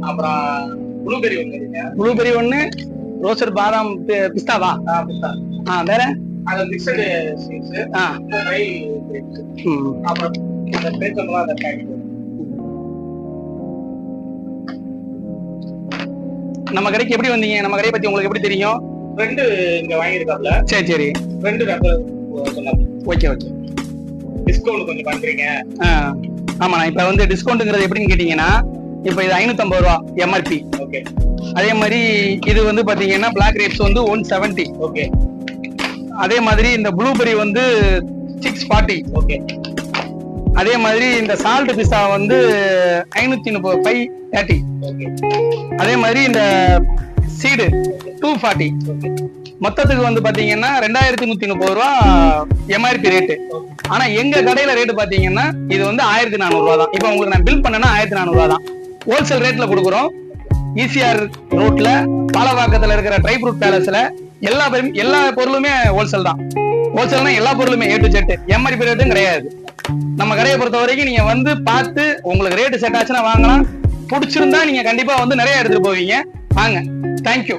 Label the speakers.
Speaker 1: அப்புறம் ப்ளூபெரி ஒண்ணு,
Speaker 2: ப்ளூபெரி ஒண்ணு, ரோஸ்டட் பாதாம் பிஸ்தாவா?
Speaker 1: பிஸ்தா.
Speaker 2: வேற
Speaker 1: அது மிக்சடு சீட்ஸ், ட்ரை கிரேப்ஸ். அப்புறம் இந்த பேச்சம்பழம் அந்த பேக்கெட்.
Speaker 2: நம்ம கடைக்கு எப்படி வந்தீங்க? நம்ம கடையை பத்தி உங்களுக்கு எப்படி தெரியும்?
Speaker 1: ஃப்ரெண்டு இங்க வாங்கியிருக்காப்ல.
Speaker 2: சரி சரி.
Speaker 1: ஃப்ரெண்டு ரெஃபர் சொன்னாப்ல.
Speaker 2: Okay okay.
Speaker 1: டிஸ்கவுண்ட் கொஞ்சம் பண்றீங்க.
Speaker 2: ஆமா, நான் இப்ப வந்து டிஸ்கவுண்ட்ங்கிறது எப்படின்னு கேட்டீங்கன்னா, இப்ப இது 550 ரூபா எம்ஆர்பி.
Speaker 1: ஓகே.
Speaker 2: அதே மாதிரி இது வந்து பாத்தீங்கன்னா பிளாக் கிரேப்ஸ் வந்து 170.
Speaker 1: ஓகே.
Speaker 2: அதே மாதிரி இந்த ப்ளூபெரி வந்து 640.
Speaker 1: ஓகே.
Speaker 2: அதே மாதிரி இந்த சால்ட் பிஸ்தா வந்து 530, 530.
Speaker 1: ஓகே.
Speaker 2: அதே மாதிரி இந்த சீடு 240. மொத்தத்துக்கு வந்து பாத்தீங்கன்னா 2130 ரூபா எம்ஆர்பி ரேட்டு. ஆனா எங்க கடையில ரேட்டு பாத்தீங்கன்னா இது வந்து 1400 ரூபா தான். இப்ப உங்களுக்கு நான் பில் பண்ணேன்னா 1400 ரூபா தான். ஹோல்சேல் ரேட்ல கொடுக்குறோம். ஈசிஆர் ரோட்ல பாலவாக்கத்துல இருக்கிற ட்ரை ஃப்ரூட் பேலஸ்ல எல்லா பொருளுமே ஹோல்சேல் தான். ஹோல்சேல்னா எல்லா பொருளுமே A to Z. எம்ஆர்பி ரேட்டும் கிடையாது. நம்ம கடையை பொறுத்த வரைக்கும் நீங்க வந்து பார்த்து உங்களுக்கு ரேட்டு செட் ஆச்சுன்னா வாங்கலாம். பிடிச்சிருந்தா நீங்க கண்டிப்பா வந்து நிறைய எடுத்துட்டு போவீங்க. வாங்க. தேங்க்யூ.